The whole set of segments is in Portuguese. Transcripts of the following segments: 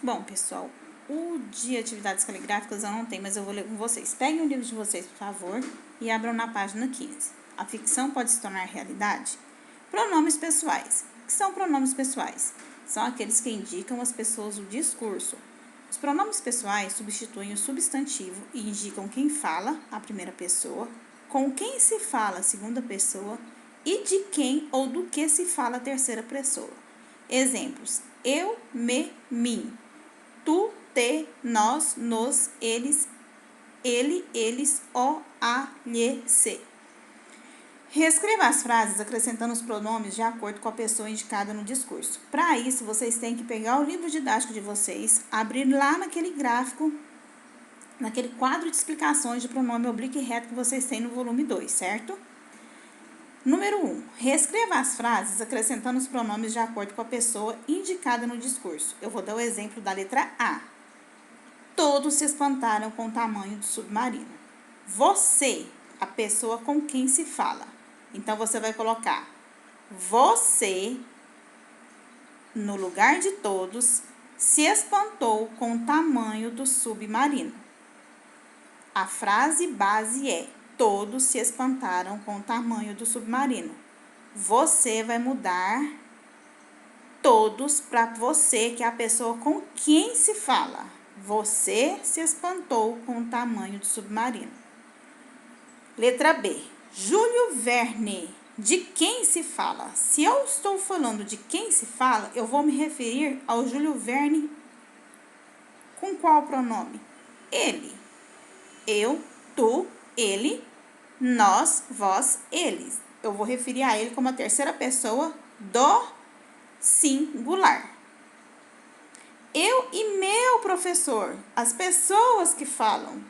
Bom, pessoal, o de atividades caligráficas eu não tenho, mas eu vou ler com vocês. Peguem o livro de vocês, por favor, e abram na página 15. A ficção pode se tornar realidade? Pronomes pessoais. O que são pronomes pessoais? São aqueles que indicam as pessoas o discurso. Os pronomes pessoais substituem o substantivo e indicam quem fala, a primeira pessoa, com quem se fala, a segunda pessoa, e de quem ou do que se fala, a terceira pessoa. Exemplos: eu, me, mim. Tu, te, nós, nos, eles, ele, eles, o, a, lhe, se. Reescreva as frases acrescentando os pronomes de acordo com a pessoa indicada no discurso. Para isso, vocês têm que pegar o livro didático de vocês, abrir lá naquele gráfico, naquele quadro de explicações de pronome oblíquo e reto que vocês têm no volume 2, certo? Número 1. Reescreva as frases acrescentando os pronomes de acordo com a pessoa indicada no discurso. Eu vou dar o exemplo da letra A. Todos se espantaram com o tamanho do submarino. Você, a pessoa com quem se fala. Então, você vai colocar você, no lugar de todos, se espantou com o tamanho do submarino. A frase base é: todos se espantaram com o tamanho do submarino. Você vai mudar todos para você, que é a pessoa com quem se fala. Você se espantou com o tamanho do submarino. Letra B. Júlio Verne. De quem se fala? Se eu estou falando de quem se fala, eu vou me referir ao Júlio Verne com qual pronome? Ele. Eu, tu, ele, nós, vós, eles. Eu vou referir a ele como a terceira pessoa do singular. Eu e meu professor, as pessoas que falam.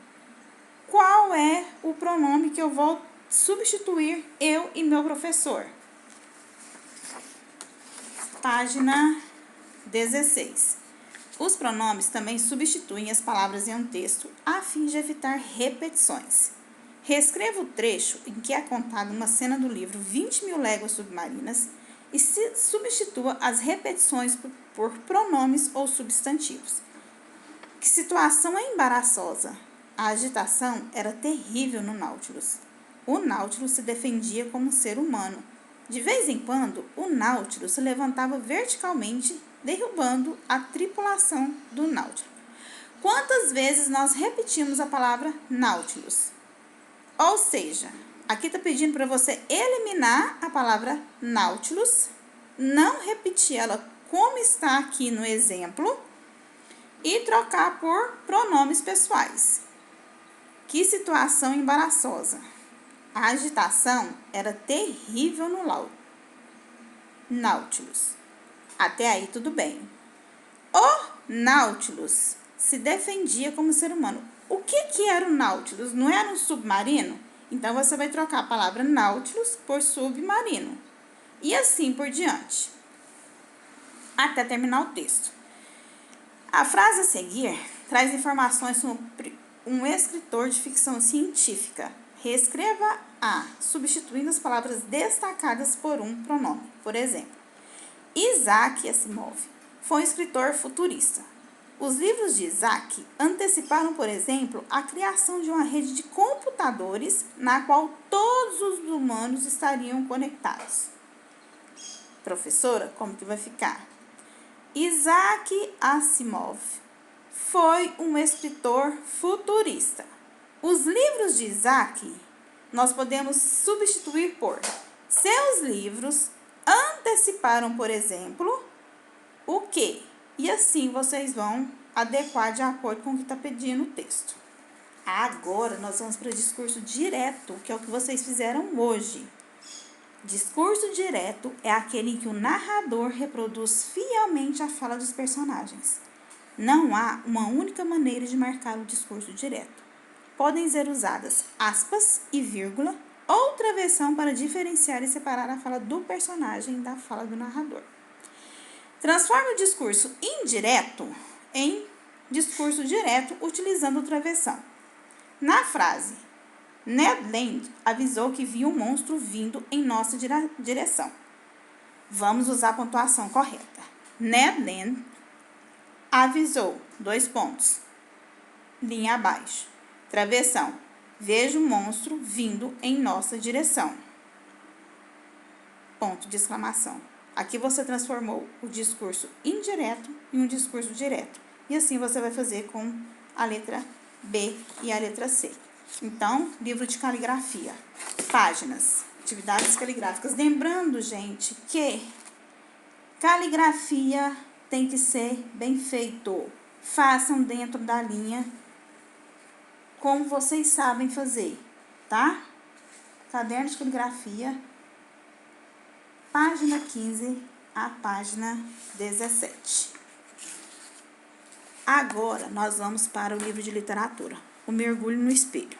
Qual é o pronome que eu vou substituir eu e meu professor? Página 16. Os pronomes também substituem as palavras em um texto a fim de evitar repetições. Reescreva o trecho em que é contada uma cena do livro 20.000 Léguas Submarinas e substitua as repetições por pronomes ou substantivos. Que situação é embaraçosa! A agitação era terrível no Nautilus. O Nautilus se defendia como um ser humano. De vez em quando, o Nautilus se levantava verticalmente, derrubando a tripulação do Nautilus. Quantas vezes nós repetimos a palavra Nautilus? Ou seja, aqui está pedindo para você eliminar a palavra Nautilus, não repetir ela como está aqui no exemplo e trocar por pronomes pessoais. Que situação embaraçosa! A agitação era terrível no Nautilus. Até aí tudo bem. O Nautilus se defendia como ser humano. O que era o Nautilus? Não era um submarino? Então, você vai trocar a palavra Nautilus por submarino. E assim por diante. Até terminar o texto. A frase a seguir traz informações sobre um escritor de ficção científica. Reescreva A, substituindo as palavras destacadas por um pronome. Por exemplo, Isaac Asimov foi um escritor futurista. Os livros de Isaac anteciparam, por exemplo, a criação de uma rede de computadores na qual todos os humanos estariam conectados. Professora, como que vai ficar? Isaac Asimov foi um escritor futurista. Os livros de Isaac nós podemos substituir por seus livros anteciparam, por exemplo, o quê? E assim vocês vão adequar de acordo com o que está pedindo o texto. Agora nós vamos para o discurso direto, que é o que vocês fizeram hoje. Discurso direto é aquele em que o narrador reproduz fielmente a fala dos personagens. Não há uma única maneira de marcar o discurso direto. Podem ser usadas aspas e vírgula ou travessão para diferenciar e separar a fala do personagem da fala do narrador. Transforme o discurso indireto em discurso direto utilizando o travessão. Na frase, Ned Land avisou que viu um monstro vindo em nossa direção. Vamos usar a pontuação correta. Ned Land Avisou, 2 pontos. Linha abaixo. Travessão. Vejo um monstro vindo em nossa direção. Ponto de exclamação. Aqui você transformou o discurso indireto em um discurso direto. E assim você vai fazer com a letra B e a letra C. Então, livro de caligrafia. Páginas. Atividades caligráficas. Lembrando, gente, que caligrafia tem que ser bem feito. Façam dentro da linha como vocês sabem fazer, tá? Caderno de caligrafia, página 15 a página 17. Agora, nós vamos para o livro de literatura, O Mergulho no Espelho.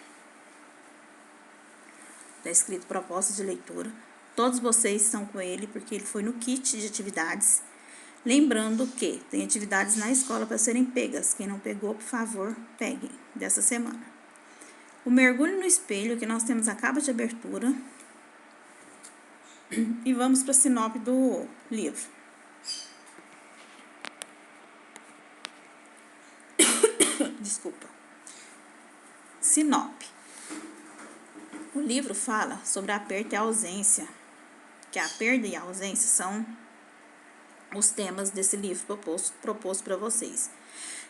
Está escrito proposta de leitura. Todos vocês estão com ele, porque ele foi no kit de atividades. Lembrando que tem atividades na escola para serem pegas. Quem não pegou, por favor, peguem dessa semana. O Mergulho no Espelho, que nós temos a capa de abertura. E vamos para a sinopse do livro. Desculpa. Sinopse. O livro fala sobre a perda e a ausência. Que a perda e a ausência são os temas desse livro proposto para vocês.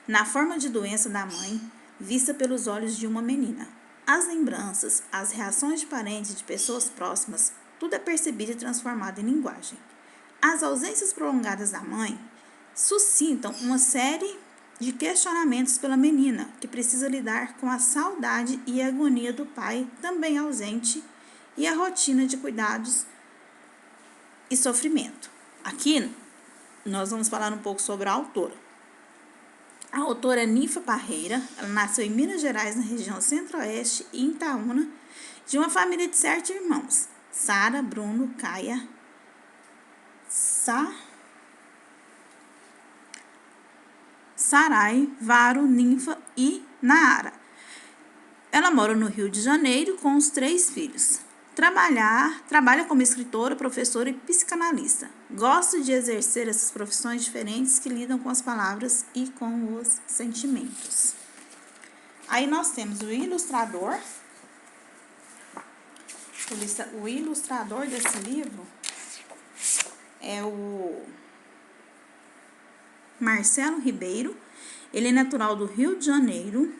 Na forma de doença da mãe, vista pelos olhos de uma menina. As lembranças, as reações de parentes e de pessoas próximas, tudo é percebido e transformado em linguagem. As ausências prolongadas da mãe suscitam uma série de questionamentos pela menina, que precisa lidar com a saudade e a agonia do pai, também ausente, e a rotina de cuidados e sofrimento. Aqui, nós vamos falar um pouco sobre a autora. A autora é Ninfa Parreira. Ela nasceu em Minas Gerais, na região centro-oeste e em Itaúna, de uma família de 7 irmãos. Sara, Bruno, Caia, Sarai, Varo, Ninfa e Naara. Ela mora no Rio de Janeiro com os 3 filhos. Trabalha como escritora, professora e psicanalista. Gosta de exercer essas profissões diferentes que lidam com as palavras e com os sentimentos. Aí nós temos o ilustrador. O ilustrador desse livro é o Marcelo Ribeiro. Ele é natural do Rio de Janeiro,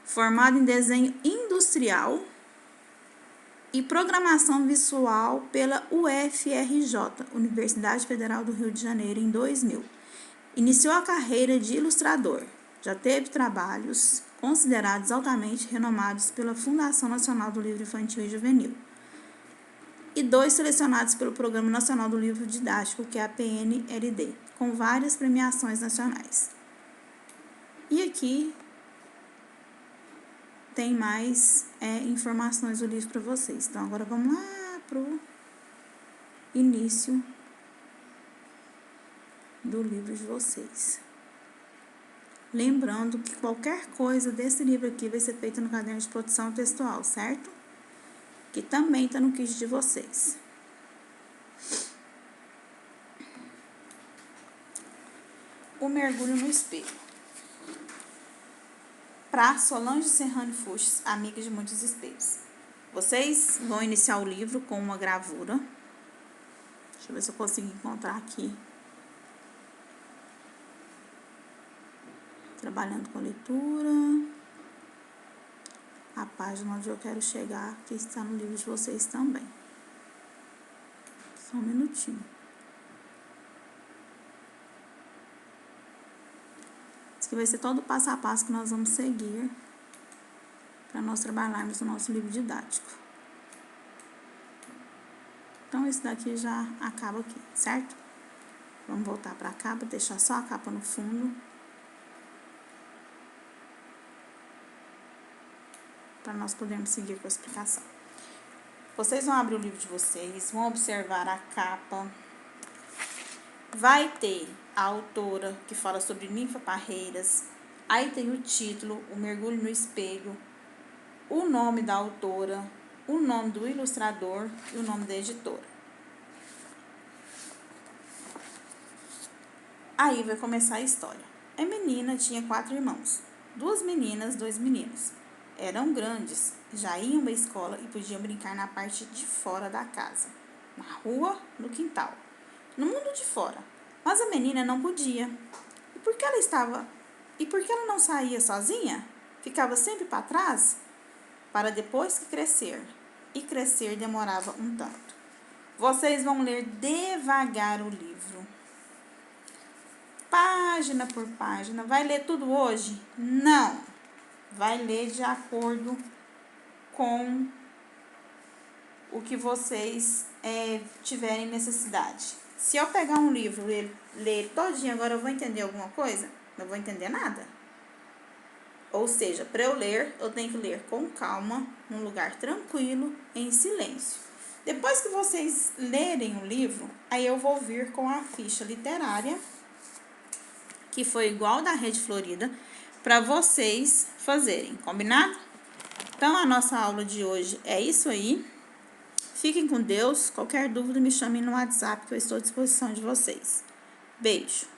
formado em desenho industrial e programação visual pela UFRJ, Universidade Federal do Rio de Janeiro, em 2000. Iniciou a carreira de ilustrador. Já teve trabalhos considerados altamente renomados pela Fundação Nacional do Livro Infantil e Juvenil. E 2 selecionados pelo Programa Nacional do Livro Didático, que é a PNLD, com várias premiações nacionais. E aqui tem mais informações do livro para vocês. Então, agora vamos lá para o início do livro de vocês. Lembrando que qualquer coisa desse livro aqui vai ser feita no caderno de produção textual, certo? Que também está no kit de vocês. O Mergulho no Espelho. Para Solange Serrano Fuchs, amiga de muitos espelhos. Vocês vão iniciar o livro com uma gravura. Deixa eu ver se eu consigo encontrar aqui. Trabalhando com leitura. A página onde eu quero chegar, que está no livro de vocês também. Só um minutinho. Esse aqui vai ser todo o passo a passo que nós vamos seguir para nós trabalharmos o nosso livro didático. Então, esse daqui já acaba aqui, certo? Vamos voltar para a capa, deixar só a capa no fundo. Para nós podermos seguir com a explicação. Vocês vão abrir o livro de vocês, vão observar a capa. Vai ter a autora, que fala sobre Ninfa Parreiras. Aí tem o título, O Mergulho no Espelho, o nome da autora, o nome do ilustrador e o nome da editora. Aí vai começar a história. A menina tinha 4 irmãos, 2 meninas, 2 meninos. Eram grandes, já iam à escola e podiam brincar na parte de fora da casa, na rua, no quintal, no mundo de fora. Mas a menina não podia. E por que ela não saía sozinha? Ficava sempre para trás, para depois que crescer. E crescer demorava um tanto. Vocês vão ler devagar o livro, página por página. Vai ler tudo hoje? Não. Vai ler de acordo com o que vocês tiverem necessidade. Se eu pegar um livro e ler todinho, agora eu vou entender alguma coisa? Não vou entender nada. Ou seja, para eu ler, eu tenho que ler com calma, num lugar tranquilo, em silêncio. Depois que vocês lerem o livro, aí eu vou vir com a ficha literária, que foi igual da Rede Florida, para vocês fazerem, combinado? Então, a nossa aula de hoje é isso aí. Fiquem com Deus. Qualquer dúvida, me chamem no WhatsApp, que eu estou à disposição de vocês. Beijo!